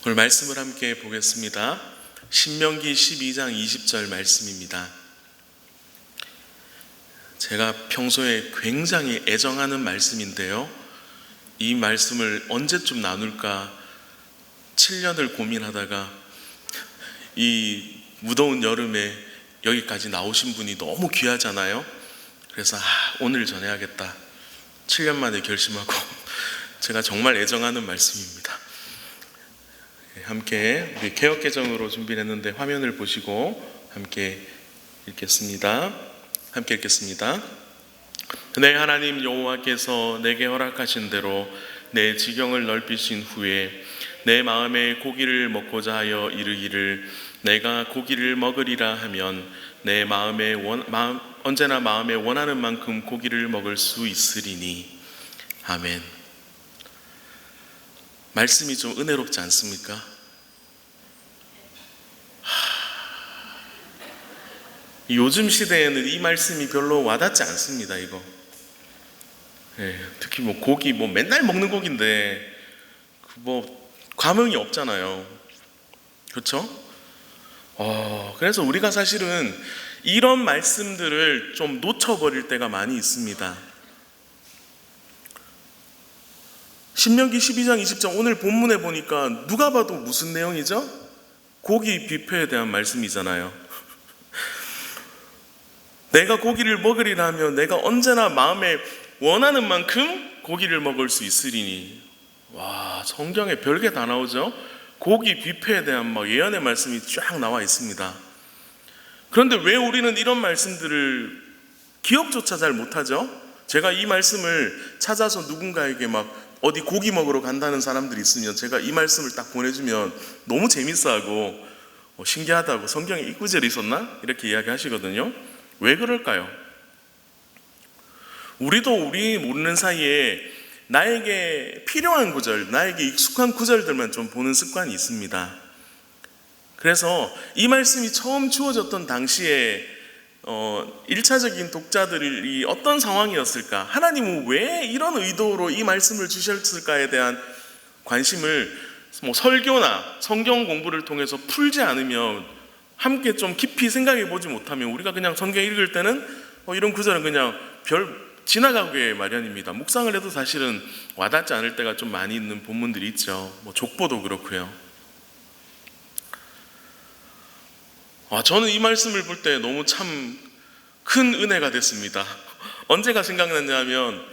오늘 말씀을 함께 보겠습니다. 신명기 12장 20절 말씀입니다. 제가 평소에 굉장히 애정하는 말씀인데요, 이 말씀을 언제쯤 나눌까 7년을 고민하다가 이 무더운 여름에 여기까지 나오신 분이 너무 귀하잖아요. 그래서 오늘 전해야겠다 7년 만에 결심하고 제가 정말 애정하는 말씀입니다. 함께 우리 개역개정으로 준비를 했는데 화면을 보시고 함께 읽겠습니다. 내 하나님 여호와께서 내게 허락하신 대로 내 지경을 넓히신 후에 내 마음에 고기를 먹고자 하여 이르기를 내가 고기를 먹으리라 하면 내 언제나 마음에 원하는 만큼 고기를 먹을 수 있으리니. 아멘. 말씀이 좀 은혜롭지 않습니까? 요즘 시대에는 이 말씀이 별로 와닿지 않습니다. 이거 특히 고기 맨날 먹는 고기인데 감흥이 없잖아요. 그렇죠? 그래서 우리가 사실은 이런 말씀들을 좀 놓쳐버릴 때가 많이 있습니다. 신명기 12장 20장 오늘 본문에 보니까 누가 봐도 무슨 내용이죠? 고기 뷔페에 대한 말씀이잖아요. 내가 고기를 먹으리라 하면 내가 언제나 마음에 원하는 만큼 고기를 먹을 수 있으리니. 와, 성경에 별게 다 나오죠? 고기 뷔페에 대한 예언의 말씀이 쫙 나와 있습니다. 그런데 왜 우리는 이런 말씀들을 기억조차 잘 못하죠? 제가 이 말씀을 찾아서 누군가에게 어디 고기 먹으러 간다는 사람들이 있으면 제가 이 말씀을 딱 보내주면 너무 재밌어하고 신기하다고, 성경에 이 구절이 있었나? 이렇게 이야기하시거든요. 왜 그럴까요? 우리도 우리 모르는 사이에 나에게 필요한 구절, 나에게 익숙한 구절들만 좀 보는 습관이 있습니다. 그래서 이 말씀이 처음 주어졌던 당시에 1차적인 독자들이 어떤 상황이었을까? 하나님은 왜 이런 의도로 이 말씀을 주셨을까에 대한 관심을 설교나 성경 공부를 통해서 풀지 않으면, 함께 좀 깊이 생각해 보지 못하면 우리가 그냥 성경 읽을 때는 이런 구절은 그냥 지나가게 마련입니다. 묵상을 해도 사실은 와닿지 않을 때가 좀 많이 있는 본문들이 있죠. 족보도 그렇고요. 저는 이 말씀을 볼 때 너무 참 큰 은혜가 됐습니다. 언제가 생각났냐면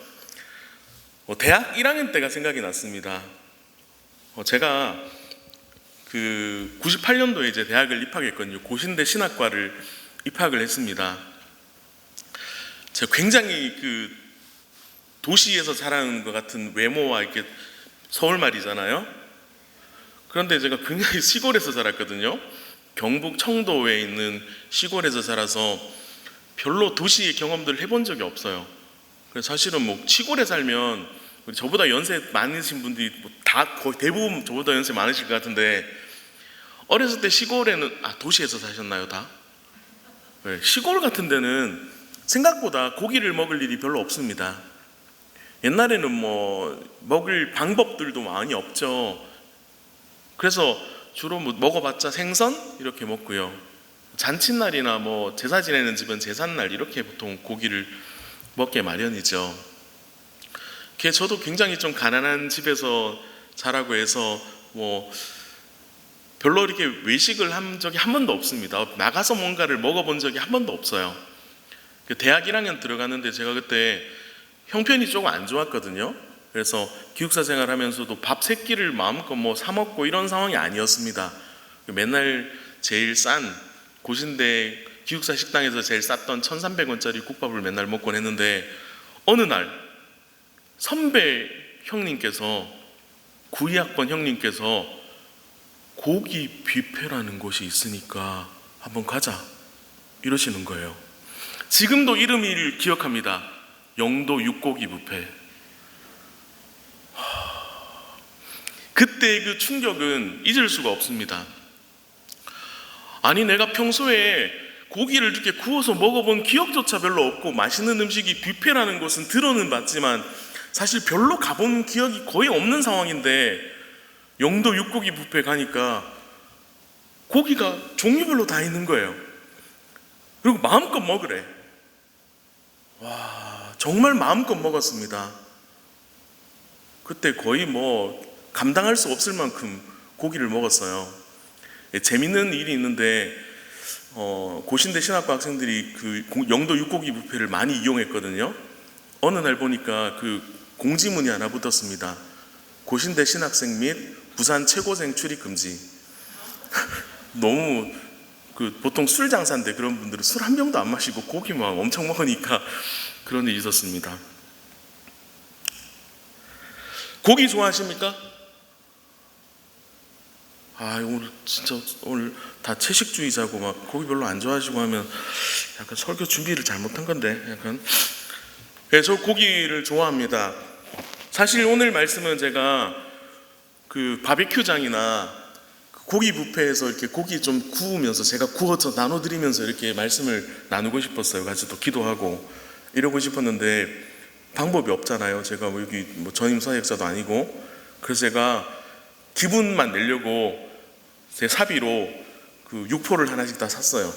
대학 1학년 때가 생각이 났습니다. 제가 98년도에 이제 대학을 입학했거든요. 고신대 신학과를 입학을 했습니다. 제가 굉장히 도시에서 자라는 것 같은 외모와 이렇게 서울말이잖아요. 그런데 제가 굉장히 시골에서 자랐거든요. 경북 청도에 있는 시골에서 자라서 별로 도시의 경험들을 해본 적이 없어요. 그래서 사실은 시골에 살면 저보다 연세 많으신 분들이 거의 대부분 저보다 연세 많으실 것 같은데, 어렸을 때 시골에는 도시에서 사셨나요 다? 네, 시골 같은 데는 생각보다 고기를 먹을 일이 별로 없습니다. 옛날에는 먹을 방법들도 많이 없죠. 그래서 주로 먹어봤자 생선 이렇게 먹고요. 잔칫날이나 제사 지내는 집은 제삿날 이렇게 보통 고기를 먹게 마련이죠. 저도 굉장히 좀 가난한 집에서 자라고 해서 별로 이렇게 외식을 한 적이 한 번도 없습니다. 나가서 뭔가를 먹어본 적이 한 번도 없어요. 대학 1학년 들어갔는데 제가 그때 형편이 조금 안 좋았거든요. 그래서 기숙사 생활하면서도 밥 3끼를 마음껏 사 먹고 이런 상황이 아니었습니다. 맨날 제일 싼 고신대 기숙사 식당에서 제일 쌌던 1,300원짜리 국밥을 맨날 먹곤 했는데, 어느 날 선배 형님께서 92학번 형님께서 고기 뷔페라는 곳이 있으니까 한번 가자 이러시는 거예요. 지금도 이름을 기억합니다. 영도 육고기 뷔페. 그때 그 충격은 잊을 수가 없습니다. 아니, 내가 평소에 고기를 이렇게 구워서 먹어본 기억조차 별로 없고, 맛있는 음식이 뷔페라는 곳은 들어는 봤지만 사실 별로 가본 기억이 거의 없는 상황인데, 영도 육고기 뷔페 가니까 고기가 종류별로 다 있는 거예요. 그리고 마음껏 먹으래. 와, 정말 마음껏 먹었습니다. 그때 거의 감당할 수 없을 만큼 고기를 먹었어요. 재밌는 일이 있는데 고신대 신학과 학생들이 그 영도 육고기 뷔페를 많이 이용했거든요. 어느 날 보니까 그 공지문이 하나 붙었습니다. 고신대 신학생 및 부산 최고생 출입 금지. 너무 보통 술 장사인데 그런 분들은 술 한 병도 안 마시고 고기만 엄청 먹으니까 그런 일이 있었습니다. 고기 좋아하십니까? 오늘 다 채식주의자고 막 고기 별로 안 좋아하시고 하면 약간 설교 준비를 잘못한 건데 약간. 저 고기를 좋아합니다. 사실 오늘 말씀은 제가 그 바비큐장이나 고기 뷔페에서 이렇게 고기 좀 구우면서 제가 구워서 나눠드리면서 이렇게 말씀을 나누고 싶었어요. 같이 또 기도하고 이러고 싶었는데 방법이 없잖아요. 제가 여기 전임 사역자도 아니고. 그래서 제가 기분만 내려고 제 사비로 그 육포를 하나씩 다 샀어요.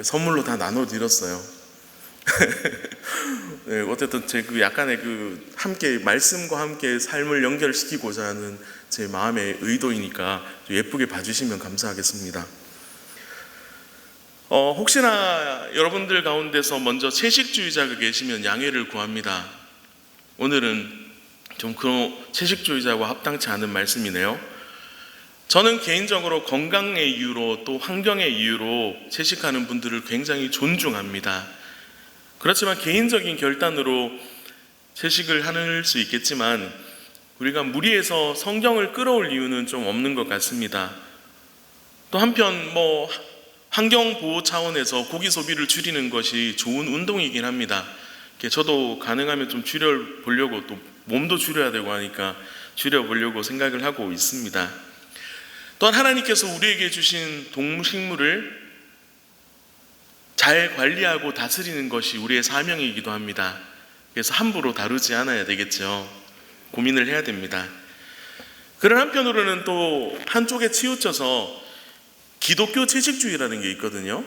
선물로 다 나눠드렸어요. 네, 어쨌든 제 약간의 함께 말씀과 함께 삶을 연결시키고자 하는 제 마음의 의도이니까 예쁘게 봐주시면 감사하겠습니다. 혹시나 여러분들 가운데서 먼저 채식주의자가 계시면 양해를 구합니다. 오늘은 좀 채식주의자와 합당치 않은 말씀이네요. 저는 개인적으로 건강의 이유로 또 환경의 이유로 채식하는 분들을 굉장히 존중합니다. 그렇지만 개인적인 결단으로 채식을 할 수 있겠지만 우리가 무리해서 성경을 끌어올 이유는 좀 없는 것 같습니다. 또 한편 환경보호 차원에서 고기 소비를 줄이는 것이 좋은 운동이긴 합니다. 저도 가능하면 좀 줄여보려고, 또 몸도 줄여야 되고 하니까 줄여보려고 생각을 하고 있습니다. 또한 하나님께서 우리에게 주신 동식물을 잘 관리하고 다스리는 것이 우리의 사명이기도 합니다. 그래서 함부로 다루지 않아야 되겠죠. 고민을 해야 됩니다. 그런 한편으로는 또 한쪽에 치우쳐서 기독교 채식주의라는 게 있거든요.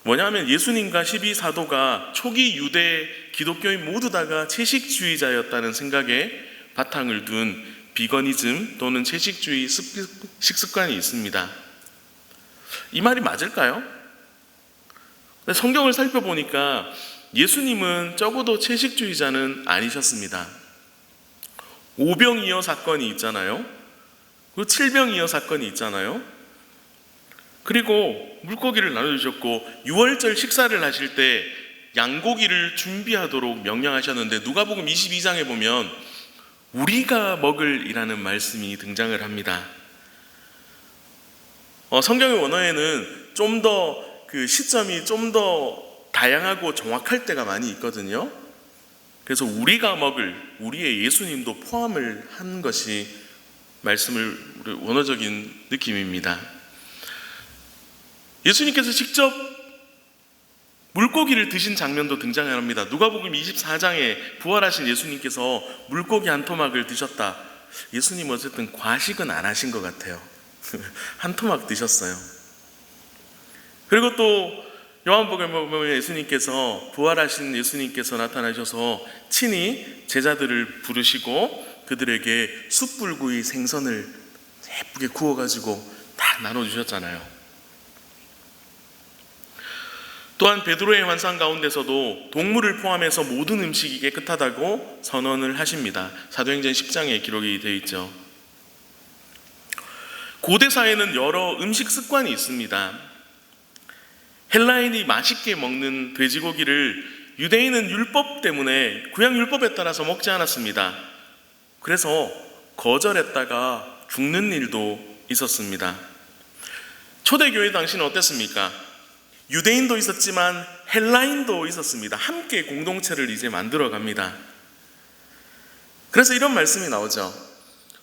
뭐냐면 예수님과 12사도가 초기 유대 기독교인 모두 다가 채식주의자였다는 생각에 바탕을 둔 비거니즘 또는 채식주의 식습관이 있습니다. 이 말이 맞을까요? 성경을 살펴보니까 예수님은 적어도 채식주의자는 아니셨습니다. 오병이어 사건이 있잖아요. 그리고 칠병이어 사건이 있잖아요. 그리고 물고기를 나눠주셨고 유월절 식사를 하실 때 양고기를 준비하도록 명령하셨는데 누가복음 22장에 보면 우리가 먹을 이라는 말씀이 등장을 합니다. 성경의 원어에는 좀 더 시점이 좀 더 다양하고 정확할 때가 많이 있거든요. 그래서 우리가 먹을 우리의 예수님도 포함을 한 것이 말씀을 원어적인 느낌입니다. 예수님께서 직접 물고기를 드신 장면도 등장합니다. 누가복음 24장에 부활하신 예수님께서 물고기 한 토막을 드셨다. 예수님 어쨌든 과식은 안 하신 것 같아요. 한 토막 드셨어요. 그리고 또 요한복음에 보면 예수님께서 부활하신 예수님께서 나타나셔서 친히 제자들을 부르시고 그들에게 숯불구이 생선을 예쁘게 구워가지고 다 나눠주셨잖아요. 또한 베드로의 환상 가운데서도 동물을 포함해서 모든 음식이 깨끗하다고 선언을 하십니다. 사도행전 10장에 기록이 되어 있죠. 고대 사회는 여러 음식 습관이 있습니다. 헬라인이 맛있게 먹는 돼지고기를 유대인은 율법 때문에 구약 율법에 따라서 먹지 않았습니다. 그래서 거절했다가 죽는 일도 있었습니다. 초대교회 당시는 어땠습니까? 유대인도 있었지만 헬라인도 있었습니다. 함께 공동체를 이제 만들어 갑니다. 그래서 이런 말씀이 나오죠.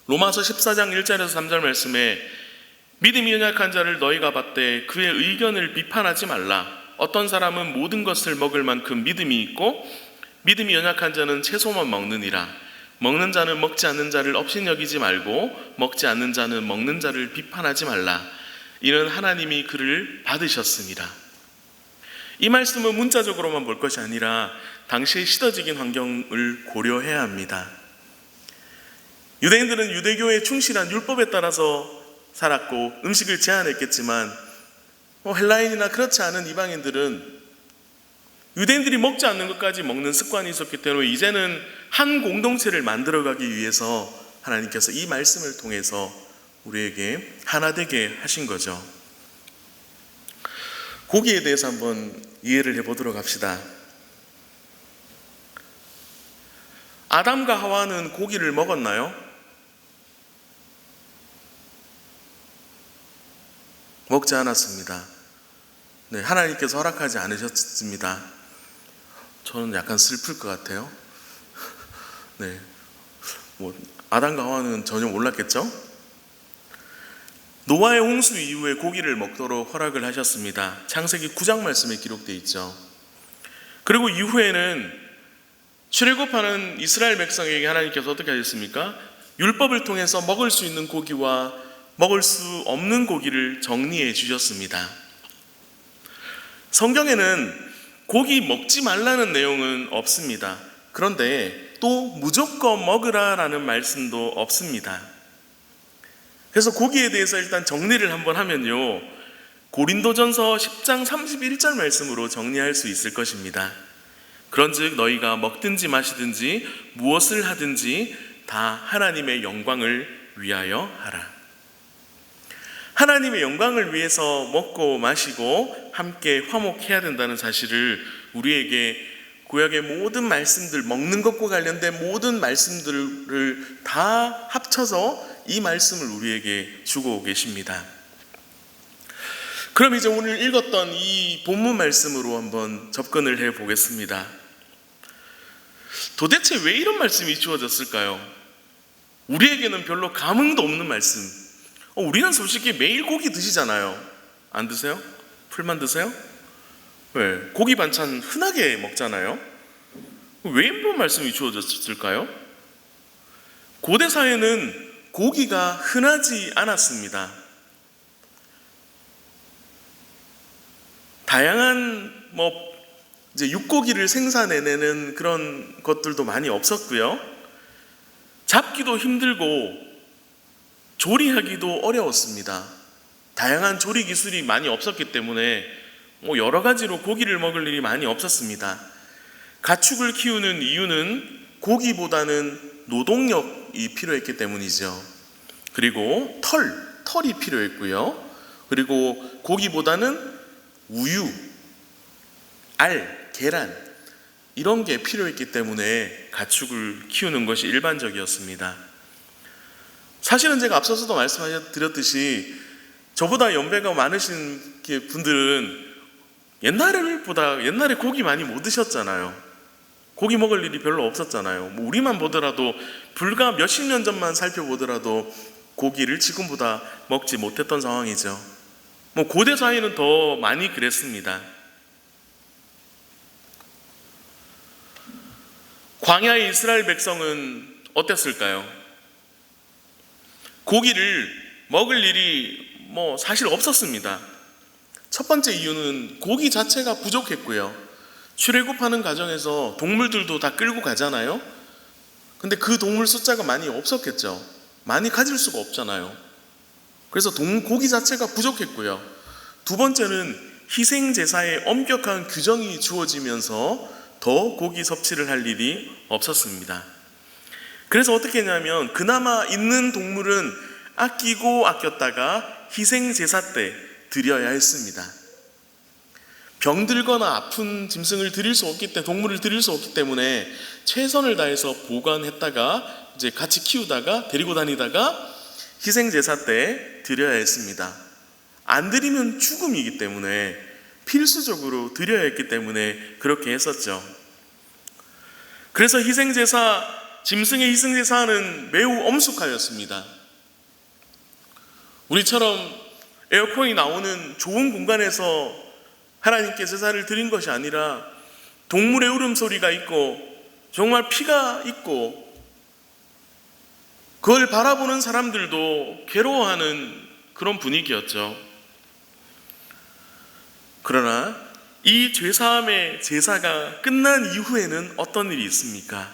로마서 14장 1절에서 3절 말씀에 믿음이 연약한 자를 너희가 받되 그의 의견을 비판하지 말라. 어떤 사람은 모든 것을 먹을 만큼 믿음이 있고 믿음이 연약한 자는 채소만 먹느니라. 먹는 자는 먹지 않는 자를 업신여기지 말고 먹지 않는 자는 먹는 자를 비판하지 말라. 이는 하나님이 그를 받으셨습니다. 이 말씀은 문자적으로만 볼 것이 아니라 당시의 시대적인 환경을 고려해야 합니다. 유대인들은 유대교에 충실한 율법에 따라서 살았고 음식을 제한했겠지만 헬라인이나 그렇지 않은 이방인들은 유대인들이 먹지 않는 것까지 먹는 습관이 있었기 때문에 이제는 한 공동체를 만들어가기 위해서 하나님께서 이 말씀을 통해서 우리에게 하나 되게 하신 거죠. 고기에 대해서 한번 이해를 해보도록 합시다. 아담과 하와는 고기를 먹었나요? 먹지 않았습니다. 네, 하나님께서 허락하지 않으셨습니다. 저는 약간 슬플 것 같아요. 네, 아담과 하와는 전혀 몰랐겠죠? 노아의 홍수 이후에 고기를 먹도록 허락을 하셨습니다. 창세기 9장 말씀에 기록되어 있죠. 그리고 이후에는 출애굽하는 이스라엘 백성에게 하나님께서 어떻게 하셨습니까? 율법을 통해서 먹을 수 있는 고기와 먹을 수 없는 고기를 정리해 주셨습니다. 성경에는 고기 먹지 말라는 내용은 없습니다. 그런데 또 무조건 먹으라라는 말씀도 없습니다. 그래서 고기에 대해서 일단 정리를 한번 하면요, 고린도전서 10장 31절 말씀으로 정리할 수 있을 것입니다. 그런즉 너희가 먹든지 마시든지 무엇을 하든지 다 하나님의 영광을 위하여 하라. 하나님의 영광을 위해서 먹고 마시고 함께 화목해야 된다는 사실을 우리에게 구약의 모든 말씀들, 먹는 것과 관련된 모든 말씀들을 다 합쳐서 이 말씀을 우리에게 주고 계십니다. 그럼 이제 오늘 읽었던 이 본문 말씀으로 한번 접근을 해 보겠습니다. 도대체 왜 이런 말씀이 주어졌을까요? 우리에게는 별로 감흥도 없는 말씀. 우리는 솔직히 매일 고기 드시잖아요. 안 드세요? 풀만 드세요? 왜? 고기 반찬 흔하게 먹잖아요. 왜 이런 말씀이 주어졌을까요? 고대 사회는 고기가 흔하지 않았습니다. 다양한 이제 육고기를 생산해내는 그런 것들도 많이 없었고요. 잡기도 힘들고 조리하기도 어려웠습니다. 다양한 조리 기술이 많이 없었기 때문에 여러 가지로 고기를 먹을 일이 많이 없었습니다. 가축을 키우는 이유는 고기보다는 노동력이 필요했기 때문이죠. 그리고 털이 필요했고요. 그리고 고기보다는 우유, 알, 계란 이런 게 필요했기 때문에 가축을 키우는 것이 일반적이었습니다. 사실은 제가 앞서서도 말씀드렸듯이 저보다 연배가 많으신 분들은 옛날에 고기 많이 못 드셨잖아요. 고기 먹을 일이 별로 없었잖아요. 우리만 보더라도 불과 몇십 년 전만 살펴보더라도 고기를 지금보다 먹지 못했던 상황이죠. 고대 사회는 더 많이 그랬습니다. 광야의 이스라엘 백성은 어땠을까요? 고기를 먹을 일이 사실 없었습니다. 첫 번째 이유는 고기 자체가 부족했고요. 출애굽하는 과정에서 동물들도 다 끌고 가잖아요. 근데 그 동물 숫자가 많이 없었겠죠. 많이 가질 수가 없잖아요. 그래서 고기 자체가 부족했고요. 두 번째는 희생 제사에 엄격한 규정이 주어지면서 더 고기 섭취를 할 일이 없었습니다. 그래서 어떻게 했냐면 그나마 있는 동물은 아끼고 아꼈다가 희생 제사 때 드려야 했습니다. 병들거나 아픈 짐승을 동물을 드릴 수 없기 때문에 최선을 다해서 보관했다가 이제 같이 키우다가 데리고 다니다가 희생 제사 때 드려야 했습니다. 안 드리면 죽음이기 때문에 필수적으로 드려야 했기 때문에 그렇게 했었죠. 그래서 짐승의 희생제사는 매우 엄숙하였습니다. 우리처럼 에어컨이 나오는 좋은 공간에서 하나님께 제사를 드린 것이 아니라 동물의 울음소리가 있고 정말 피가 있고 그걸 바라보는 사람들도 괴로워하는 그런 분위기였죠. 그러나 이 죄사함의 제사가 끝난 이후에는 어떤 일이 있습니까?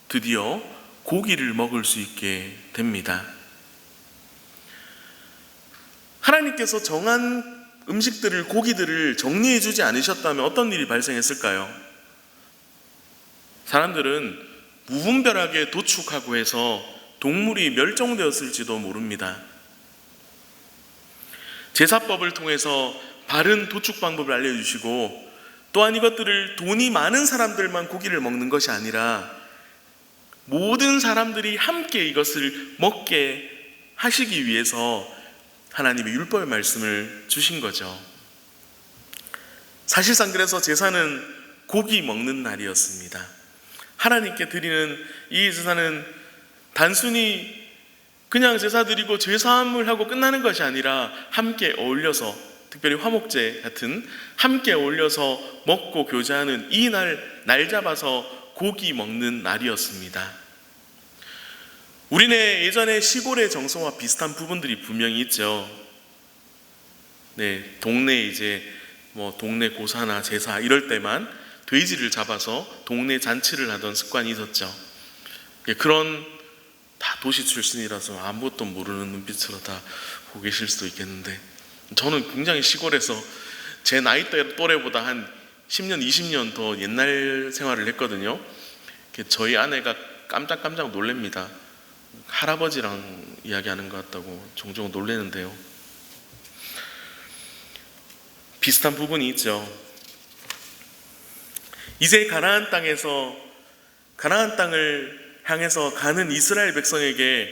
드디어 고기를 먹을 수 있게 됩니다. 하나님께서 정한 음식들을, 고기들을 정리해 주지 않으셨다면 어떤 일이 발생했을까요? 사람들은 무분별하게 도축하고 해서 동물이 멸종되었을지도 모릅니다. 제사법을 통해서 바른 도축 방법을 알려주시고, 또한 이것들을 돈이 많은 사람들만 고기를 먹는 것이 아니라 모든 사람들이 함께 이것을 먹게 하시기 위해서 하나님의 율법의 말씀을 주신 거죠. 사실상 그래서 제사는 고기 먹는 날이었습니다. 하나님께 드리는 이 제사는 단순히 그냥 제사 드리고 죄사함을 하고 끝나는 것이 아니라 함께 어울려서, 특별히 화목제 같은 함께 어울려서 먹고 교제하는 이 날 잡아서 고기 먹는 날이었습니다. 우리네 예전에 시골의 정서와 비슷한 부분들이 분명히 있죠. 동네 이제 동네 고사나 제사 이럴 때만 돼지를 잡아서 동네 잔치를 하던 습관이 있었죠. 그런 다 도시 출신이라서 아무것도 모르는 눈빛으로 다 보고 계실 수도 있겠는데, 저는 굉장히 시골에서 제 나이 또래보다 한 10년, 20년 더 옛날 생활을 했거든요. 저희 아내가 깜짝 놀랍니다. 할아버지랑 이야기하는 것 같다고 종종 놀래는데요. 비슷한 부분이 있죠. 이제 가나안 땅을 향해서 가는 이스라엘 백성에게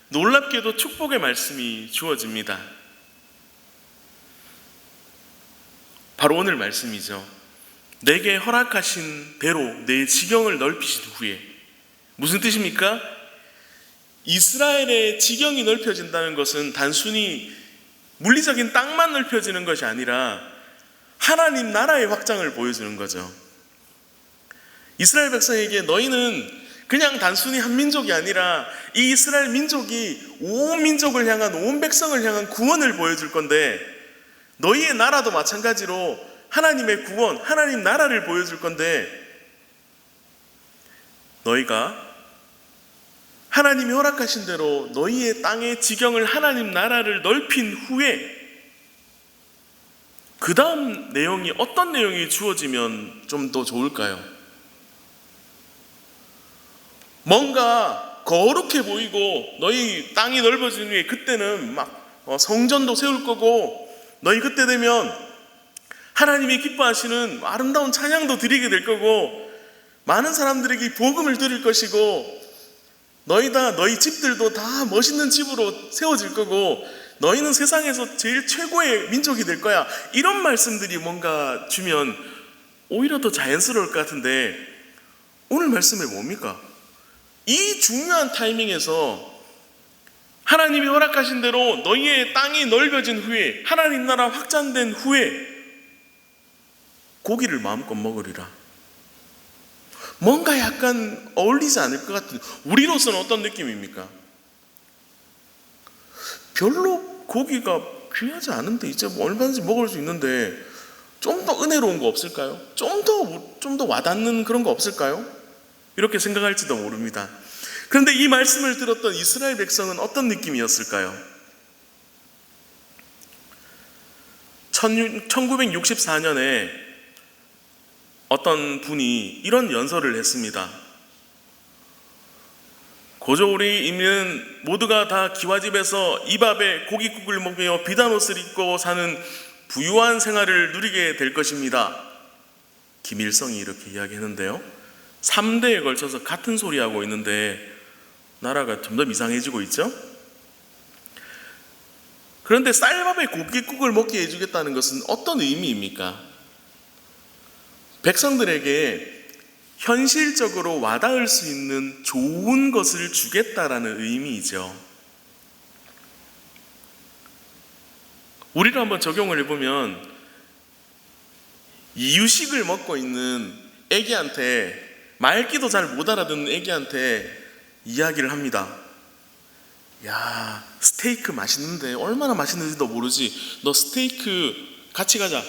놀랍게도 축복의 말씀이 주어집니다. 바로 오늘 말씀이죠. 내게 허락하신 대로 내 지경을 넓히신 후에. 무슨 뜻입니까? 이스라엘의 지경이 넓혀진다는 것은 단순히 물리적인 땅만 넓혀지는 것이 아니라 하나님 나라의 확장을 보여주는 거죠. 이스라엘 백성에게 너희는 그냥 단순히 한 민족이 아니라 이 이스라엘 민족이 온 민족을 향한, 온 백성을 향한 구원을 보여줄 건데, 너희의 나라도 마찬가지로 하나님의 구원, 하나님 나라를 보여줄 건데, 너희가 하나님이 허락하신 대로 너희의 땅의 지경을, 하나님 나라를 넓힌 후에 그 다음 내용이 어떤 내용이 주어지면 좀 더 좋을까요? 뭔가 거룩해 보이고 너희 땅이 넓어진 후에 그때는 막 성전도 세울 거고, 너희 그때 되면 하나님이 기뻐하시는 아름다운 찬양도 드리게 될 거고, 많은 사람들에게 복음을 드릴 것이고, 너희 집들도 다 멋있는 집으로 세워질 거고, 너희는 세상에서 제일 최고의 민족이 될 거야. 이런 말씀들이 뭔가 주면 오히려 더 자연스러울 것 같은데, 오늘 말씀이 뭡니까? 이 중요한 타이밍에서 하나님이 허락하신 대로 너희의 땅이 넓어진 후에, 하나님 나라 확장된 후에 고기를 마음껏 먹으리라. 뭔가 약간 어울리지 않을 것 같은, 우리로서는 어떤 느낌입니까? 별로 고기가 귀하지 않은데 이제 얼마든지 먹을 수 있는데 좀 더 은혜로운 거 없을까요? 좀 더 와닿는 그런 거 없을까요? 이렇게 생각할지도 모릅니다. 그런데 이 말씀을 들었던 이스라엘 백성은 어떤 느낌이었을까요? 1964년에 어떤 분이 이런 연설을 했습니다. 고조 우리 인민은 모두가 다 기와집에서 이 밥에 고깃국을 먹으며 비단 옷을 입고 사는 부유한 생활을 누리게 될 것입니다. 김일성이 이렇게 이야기했는데요. 3대에 걸쳐서 같은 소리 하고 있는데 나라가 점점 이상해지고 있죠. 그런데 쌀밥에 고깃국을 먹게 해주겠다는 것은 어떤 의미입니까? 백성들에게 현실적으로 와닿을 수 있는 좋은 것을 주겠다라는 의미이죠. 우리로 한번 적용을 해보면, 이유식을 먹고 있는 애기한테, 말귀도 잘 못 알아듣는 애기한테 이야기를 합니다. 야, 스테이크 맛있는데 얼마나 맛있는지도 모르지. 너 스테이크 같이 가자.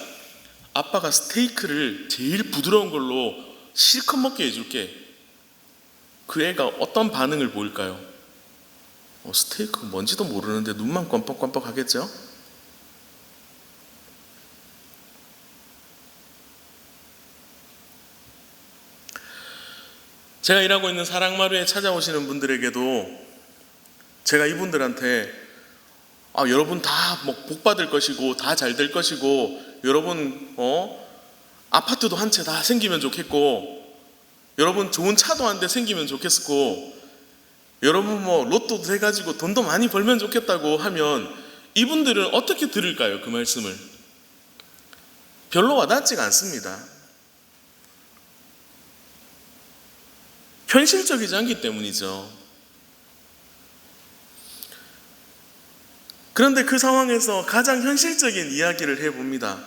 아빠가 스테이크를 제일 부드러운 걸로 실컷 먹게 해줄게. 그 애가 어떤 반응을 보일까요? 스테이크 뭔지도 모르는데 눈만 껌뻑껌뻑 하겠죠? 제가 일하고 있는 사랑마루에 찾아오시는 분들에게도 제가 이분들한테 여러분 다 뭐 복 받을 것이고 다 잘 될 것이고 여러분 아파트도 한 채 다 생기면 좋겠고 여러분 좋은 차도 한 대 생기면 좋겠고 여러분 뭐 로또도 해가지고 돈도 많이 벌면 좋겠다고 하면 이분들은 어떻게 들을까요? 그 말씀을 별로 와닿지가 않습니다. 현실적이지 않기 때문이죠. 그런데 그 상황에서 가장 현실적인 이야기를 해봅니다.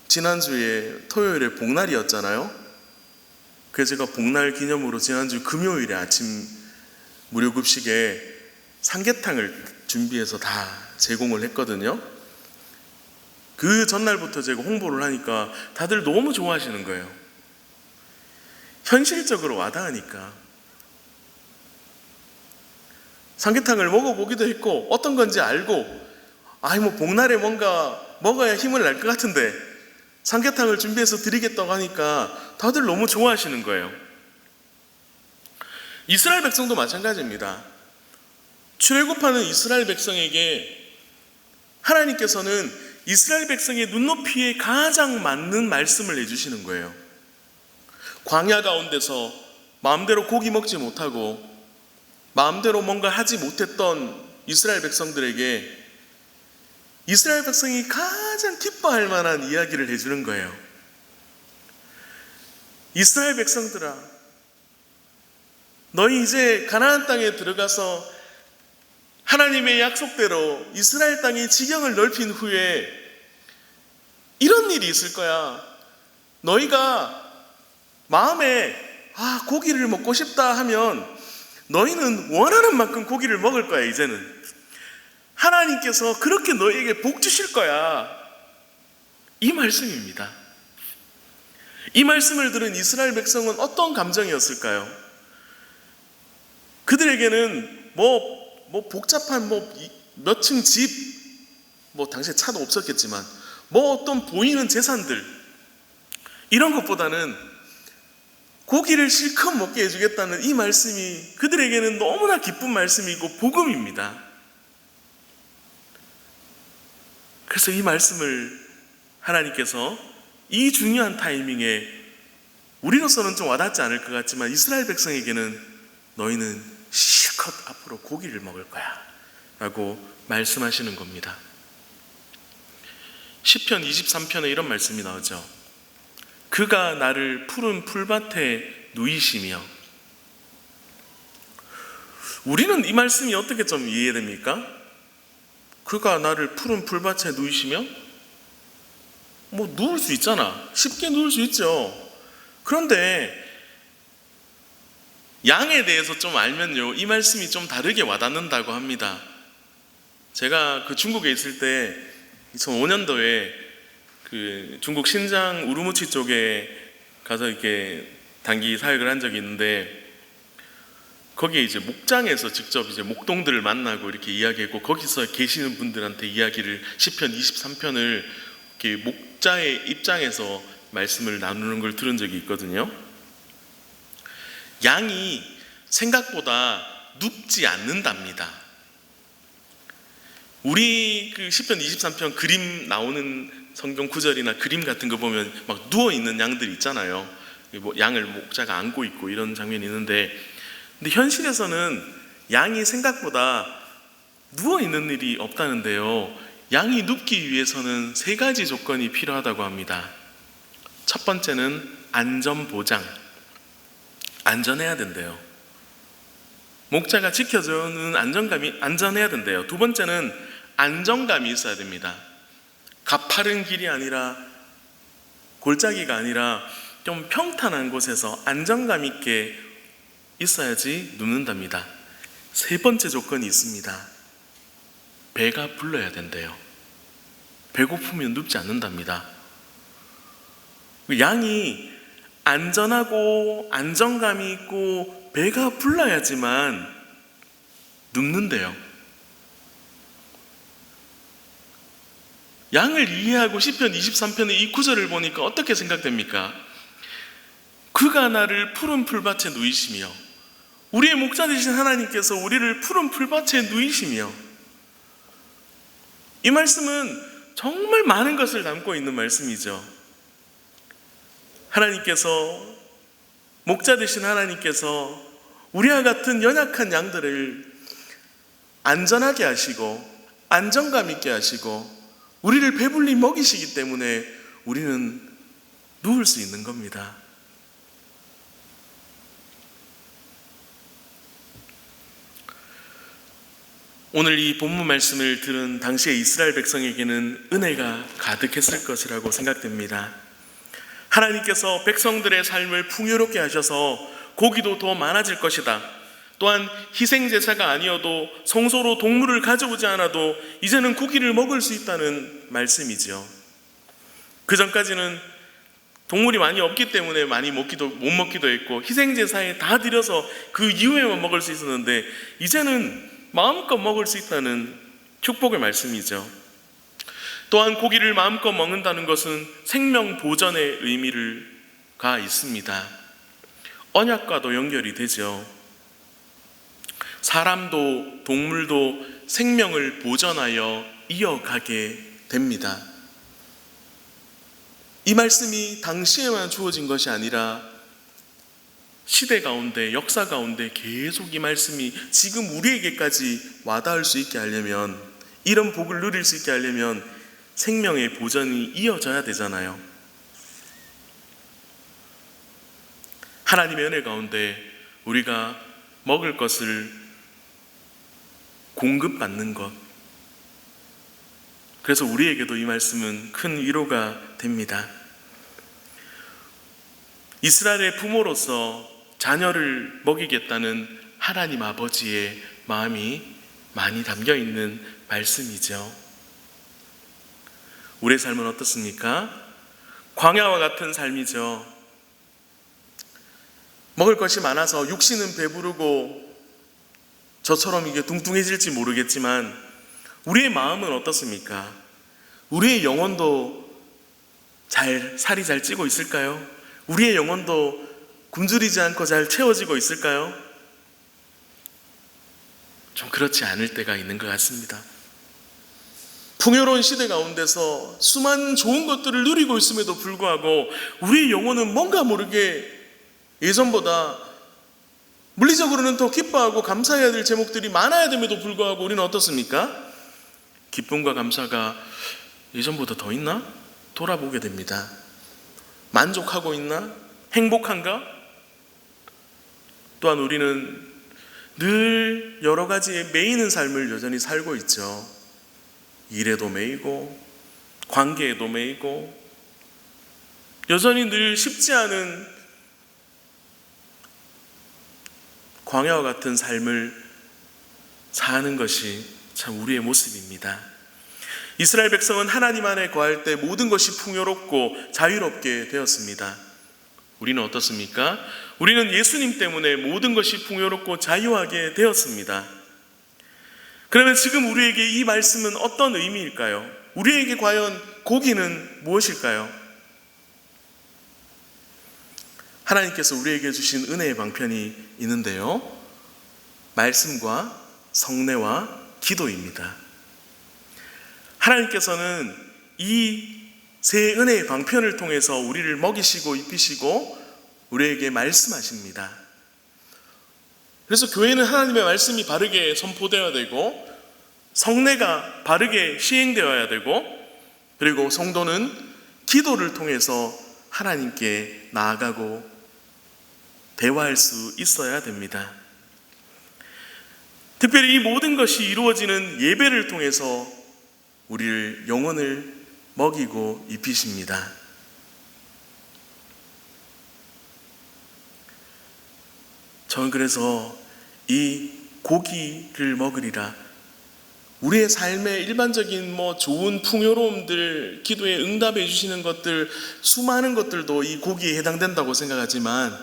지난주에 토요일에 복날이었잖아요. 그래서 제가 복날 기념으로 지난주 금요일에 아침 무료급식에 삼계탕을 준비해서 다 제공을 했거든요. 그 전날부터 제가 홍보를 하니까 다들 너무 좋아하시는 거예요. 현실적으로 와닿으니까. 삼계탕을 먹어보기도 했고 어떤 건지 알고 뭐 복날에 뭔가 먹어야 힘을 낼 것 같은데 삼계탕을 준비해서 드리겠다고 하니까 다들 너무 좋아하시는 거예요. 이스라엘 백성도 마찬가지입니다. 출애굽하는 이스라엘 백성에게 하나님께서는 이스라엘 백성의 눈높이에 가장 맞는 말씀을 해주시는 거예요. 광야 가운데서 마음대로 고기 먹지 못하고 마음대로 뭔가 하지 못했던 이스라엘 백성들에게 이스라엘 백성이 가장 기뻐할 만한 이야기를 해주는 거예요. 이스라엘 백성들아, 너희 이제 가나안 땅에 들어가서 하나님의 약속대로 이스라엘 땅의 지경을 넓힌 후에 이런 일이 있을 거야. 너희가 마음에 고기를 먹고 싶다 하면 너희는 원하는 만큼 고기를 먹을 거야. 이제는 하나님께서 그렇게 너희에게 복 주실 거야. 이 말씀입니다. 이 말씀을 들은 이스라엘 백성은 어떤 감정이었을까요? 그들에게는 복잡한 몇 층 집, 당시에 차도 없었겠지만 어떤 보이는 재산들 이런 것보다는 고기를 실컷 먹게 해주겠다는 이 말씀이 그들에게는 너무나 기쁜 말씀이고 복음입니다. 그래서 이 말씀을 하나님께서 이 중요한 타이밍에 우리로서는 좀 와닿지 않을 것 같지만 이스라엘 백성에게는 너희는 실컷 앞으로 고기를 먹을 거야 라고 말씀하시는 겁니다. 시편 23편에 이런 말씀이 나오죠. 그가 나를 푸른 풀밭에 누이시며. 우리는 이 말씀이 어떻게 좀 이해됩니까? 그가 나를 푸른 풀밭에 누이시며? 누울 수 있잖아. 쉽게 누울 수 있죠. 그런데 양에 대해서 좀 알면요, 이 말씀이 좀 다르게 와닿는다고 합니다. 제가 중국에 있을 때 2005년도에 중국 신장 우루무치 쪽에 가서 이렇게 단기 사역을 한 적이 있는데 거기에 이제 목장에서 직접 이제 목동들을 만나고 이렇게 이야기했고 거기서 계시는 분들한테 이야기를 시편 23편을 이렇게 목자의 입장에서 말씀을 나누는 걸 들은 적이 있거든요. 양이 생각보다 눕지 않는답니다. 우리 시편 23편 그림 나오는 성경 구절이나 그림 같은 거 보면 막 누워있는 양들이 있잖아요. 양을 목자가 안고 있고 이런 장면이 있는데 근데 현실에서는 양이 생각보다 누워있는 일이 없다는데요. 양이 눕기 위해서는 3가지 조건이 필요하다고 합니다. 첫 번째는 안전보장. 안전해야 된대요. 목자가 지켜주는 안전해야 된대요. 두 번째는 안정감이 있어야 됩니다. 가파른 길이 아니라 골짜기가 아니라 좀 평탄한 곳에서 안정감 있게 있어야지 눕는답니다. 세 번째 조건이 있습니다. 배가 불러야 된대요. 배고프면 눕지 않는답니다. 양이 안전하고 안정감이 있고 배가 불러야지만 눕는데요. 양을 이해하고 시편 23편의 이 구절을 보니까 어떻게 생각됩니까? 그가 나를 푸른 풀밭에 누이시며, 우리의 목자 되신 하나님께서 우리를 푸른 풀밭에 누이시며, 이 말씀은 정말 많은 것을 담고 있는 말씀이죠. 하나님께서, 목자 되신 하나님께서 우리와 같은 연약한 양들을 안전하게 하시고 안정감 있게 하시고 우리를 배불리 먹이시기 때문에 우리는 누울 수 있는 겁니다. 오늘 이 본문 말씀을 들은 당시의 이스라엘 백성에게는 은혜가 가득했을 것이라고 생각됩니다. 하나님께서 백성들의 삶을 풍요롭게 하셔서 고기도 더 많아질 것이다. 또한 희생제사가 아니어도 성소로 동물을 가져오지 않아도 이제는 고기를 먹을 수 있다는 말씀이죠. 그 전까지는 동물이 많이 없기 때문에 많이 못 먹기도 했고 희생제사에 다 드려서 그 이후에만 먹을 수 있었는데 이제는 마음껏 먹을 수 있다는 축복의 말씀이죠. 또한 고기를 마음껏 먹는다는 것은 생명 보전의 의미가 있습니다. 언약과도 연결이 되죠. 사람도 동물도 생명을 보전하여 이어가게 됩니다. 이 말씀이 당시에만 주어진 것이 아니라 시대 가운데, 역사 가운데 계속 이 말씀이 지금 우리에게까지 와닿을 수 있게 하려면, 이런 복을 누릴 수 있게 하려면 생명의 보전이 이어져야 되잖아요. 하나님의 은혜 가운데 우리가 먹을 것을 공급받는 것, 그래서 우리에게도 이 말씀은 큰 위로가 됩니다. 이스라엘의 부모로서 자녀를 먹이겠다는 하나님 아버지의 마음이 많이 담겨 있는 말씀이죠. 우리의 삶은 어떻습니까? 광야와 같은 삶이죠. 먹을 것이 많아서 육신은 배부르고 저처럼 이게 뚱뚱해질지 모르겠지만 우리의 마음은 어떻습니까? 우리의 영혼도 살이 잘 찌고 있을까요? 우리의 영혼도 굶주리지 않고 잘 채워지고 있을까요? 좀 그렇지 않을 때가 있는 것 같습니다. 풍요로운 시대 가운데서 수많은 좋은 것들을 누리고 있음에도 불구하고 우리의 영혼은 뭔가 모르게 예전보다 물리적으로는 더 기뻐하고 감사해야 될 제목들이 많아야 됨에도 불구하고 우리는 어떻습니까? 기쁨과 감사가 예전보다 더 있나? 돌아보게 됩니다. 만족하고 있나? 행복한가? 또한 우리는 늘 여러 가지에 매이는 삶을 여전히 살고 있죠. 일에도 매이고 관계에도 매이고 여전히 늘 쉽지 않은 광야와 같은 삶을 사는 것이 참 우리의 모습입니다. 이스라엘 백성은 하나님 안에 거할 때 모든 것이 풍요롭고 자유롭게 되었습니다. 우리는 어떻습니까? 우리는 예수님 때문에 모든 것이 풍요롭고 자유하게 되었습니다. 그러면 지금 우리에게 이 말씀은 어떤 의미일까요? 우리에게 과연 고기는 무엇일까요? 하나님께서 우리에게 주신 은혜의 방편이 있는데요, 말씀과 성례와 기도입니다. 하나님께서는 이 세 은혜의 방편을 통해서 우리를 먹이시고 입히시고 우리에게 말씀하십니다. 그래서 교회는 하나님의 말씀이 바르게 선포되어야 되고 성례가 바르게 시행되어야 되고 그리고 성도는 기도를 통해서 하나님께 나아가고 대화할 수 있어야 됩니다. 특별히 이 모든 것이 이루어지는 예배를 통해서 우리를 영혼을 먹이고 입히십니다. 저는 그래서 이 고기를 먹으리라. 우리의 삶의 일반적인 좋은 풍요로움들, 기도에 응답해 주시는 것들, 수많은 것들도 이 고기에 해당된다고 생각하지만,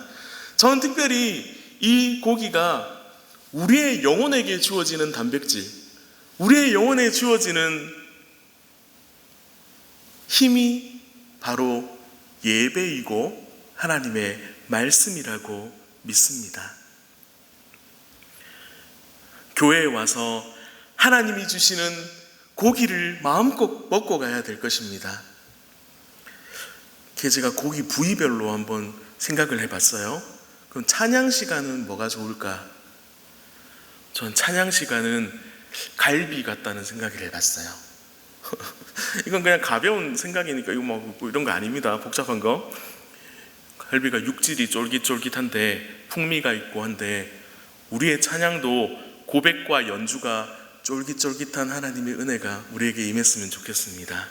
저는 특별히 이 고기가 우리의 영혼에게 주어지는 단백질, 우리의 영혼에 주어지는 힘이 바로 예배이고 하나님의 말씀이라고 믿습니다. 교회에 와서 하나님이 주시는 고기를 마음껏 먹고 가야 될 것입니다. 제가 고기 부위별로 한번 생각을 해봤어요. 그럼 찬양 시간은 뭐가 좋을까? 전 찬양 시간은 갈비 같다는 생각을 해봤어요. 이건 그냥 가벼운 생각이니까 이거 뭐 이런 거 아닙니다. 복잡한 거. 갈비가 육질이 쫄깃쫄깃한데 풍미가 있고 한데, 우리의 찬양도 고백과 연주가 쫄깃쫄깃한 하나님의 은혜가 우리에게 임했으면 좋겠습니다.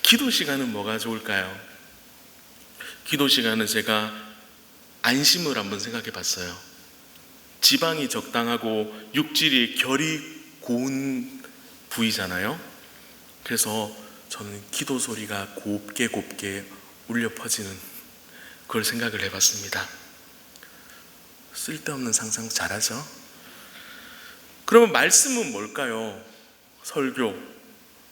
기도 시간은 뭐가 좋을까요? 기도 시간은 제가 안심을 한번 생각해 봤어요. 지방이 적당하고 육질이 결이 고운 부위잖아요. 그래서 저는 기도 소리가 곱게 울려 퍼지는 그걸 생각을 해봤습니다. 쓸데없는 상상 잘하죠? 그러면 말씀은 뭘까요? 설교.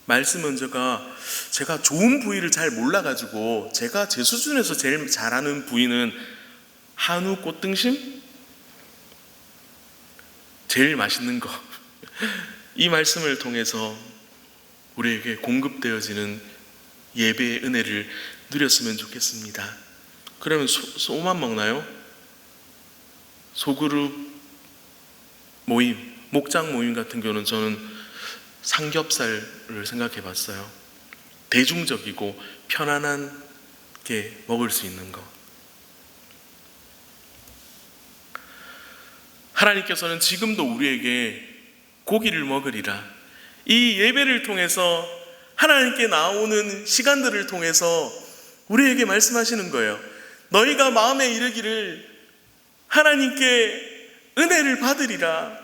말씀은 제가 좋은 부위를 잘 몰라가지고, 제가 제 수준에서 제일 잘하는 부위는 한우 꽃등심? 제일 맛있는 거. 이 말씀을 통해서 우리에게 공급되어지는 예배의 은혜를 누렸으면 좋겠습니다. 그러면 소만 먹나요? 소그룹 모임, 목장 모임 같은 경우는 저는 삼겹살을 생각해 봤어요. 대중적이고 편안하게 먹을 수 있는 거. 하나님께서는 지금도 우리에게 고기를 먹으리라. 이 예배를 통해서, 하나님께 나오는 시간들을 통해서 우리에게 말씀하시는 거예요. 너희가 마음에 이르기를 하나님께 은혜를 받으리라.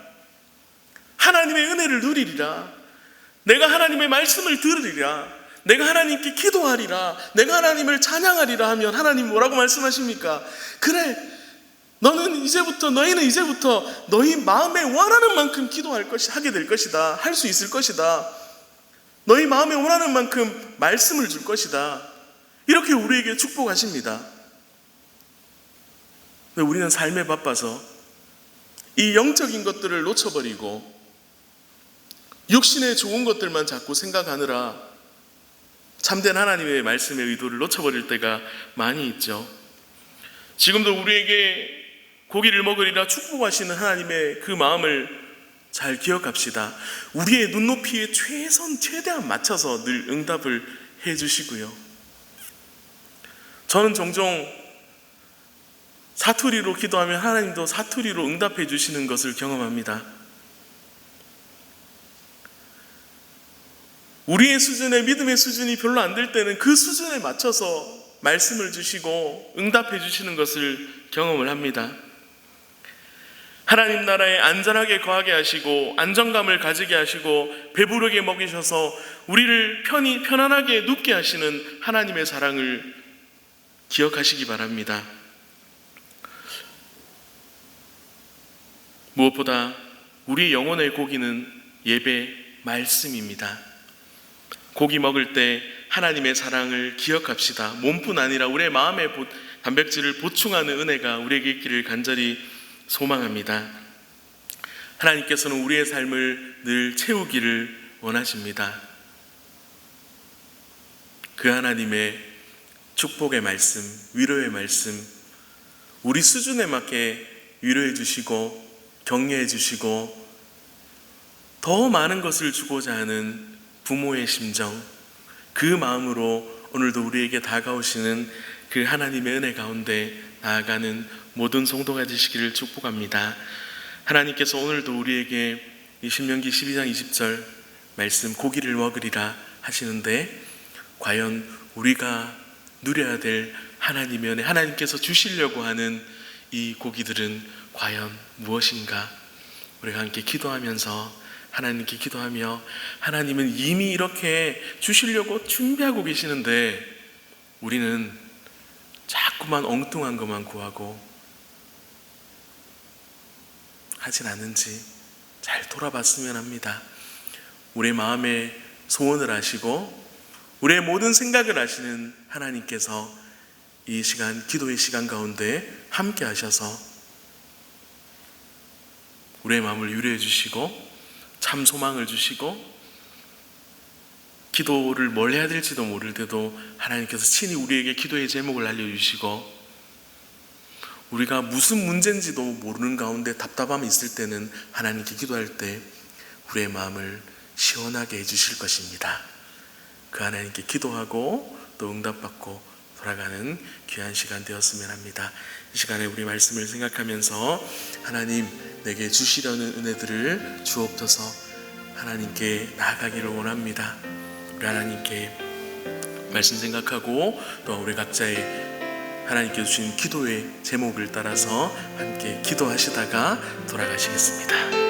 하나님의 은혜를 누리리라. 내가 하나님의 말씀을 들으리라. 내가 하나님께 기도하리라. 내가 하나님을 찬양하리라 하면 하나님 뭐라고 말씀하십니까? 그래, 너희는 이제부터 너희 마음에 원하는 만큼 하게 될 것이다. 할 수 있을 것이다. 너희 마음에 원하는 만큼 말씀을 줄 것이다. 이렇게 우리에게 축복하십니다. 근데 우리는 삶에 바빠서 이 영적인 것들을 놓쳐버리고 육신의 좋은 것들만 자꾸 생각하느라 참된 하나님의 말씀의 의도를 놓쳐버릴 때가 많이 있죠. 지금도 우리에게 고기를 먹으리라 축복하시는 하나님의 그 마음을 잘 기억합시다. 우리의 눈높이에 최대한 맞춰서 늘 응답을 해주시고요. 저는 종종 사투리로 기도하면 하나님도 사투리로 응답해 주시는 것을 경험합니다. 우리의 수준의 믿음의 수준이 별로 안 될 때는 그 수준에 맞춰서 말씀을 주시고 응답해 주시는 것을 경험을 합니다. 하나님 나라에 안전하게 거하게 하시고 안정감을 가지게 하시고 배부르게 먹이셔서 우리를 편안하게 눕게 하시는 하나님의 사랑을 기억하시기 바랍니다. 무엇보다 우리 영혼의 고기는 예배 말씀입니다. 고기 먹을 때 하나님의 사랑을 기억합시다. 몸뿐 아니라 우리의 마음의 단백질을 보충하는 은혜가 우리에게 있기를 간절히 소망합니다. 하나님께서는 우리의 삶을 늘 채우기를 원하십니다. 그 하나님의 축복의 말씀, 위로의 말씀, 우리 수준에 맞게 위로해 주시고 격려해 주시고 더 많은 것을 주고자 하는 부모의 심정, 그 마음으로 오늘도 우리에게 다가오시는 그 하나님의 은혜 가운데 나아가는 모든 성도가 되시기를 축복합니다. 하나님께서 오늘도 우리에게 이 신명기 12장 20절 말씀 고기를 먹으리라 하시는데, 과연 우리가 누려야 될 하나님의 은혜, 하나님께서 주시려고 하는 이 고기들은 과연 무엇인가? 우리가 함께 기도하면서 하나님께 기도하며, 하나님은 이미 이렇게 주시려고 준비하고 계시는데 우리는 자꾸만 엉뚱한 것만 구하고 하진 않은지 잘 돌아봤으면 합니다. 우리의 마음의 소원을 아시고 우리의 모든 생각을 아시는 하나님께서 이 시간, 기도의 시간 가운데 함께 하셔서 우리의 마음을 유래해 주시고 참 소망을 주시고, 기도를 뭘 해야 될지도 모를 때도 하나님께서 친히 우리에게 기도의 제목을 알려주시고, 우리가 무슨 문제인지도 모르는 가운데 답답함이 있을 때는 하나님께 기도할 때 우리의 마음을 시원하게 해주실 것입니다. 그 하나님께 기도하고 또 응답받고 돌아가는 귀한 시간 되었으면 합니다. 이 시간에 우리 말씀을 생각하면서 하나님, 내게 주시려는 은혜들을 주옵소서. 하나님께 나아가기를 원합니다. 우리 하나님께 말씀 생각하고 또 우리 각자의 하나님께 주신 기도의 제목을 따라서 함께 기도하시다가 돌아가시겠습니다.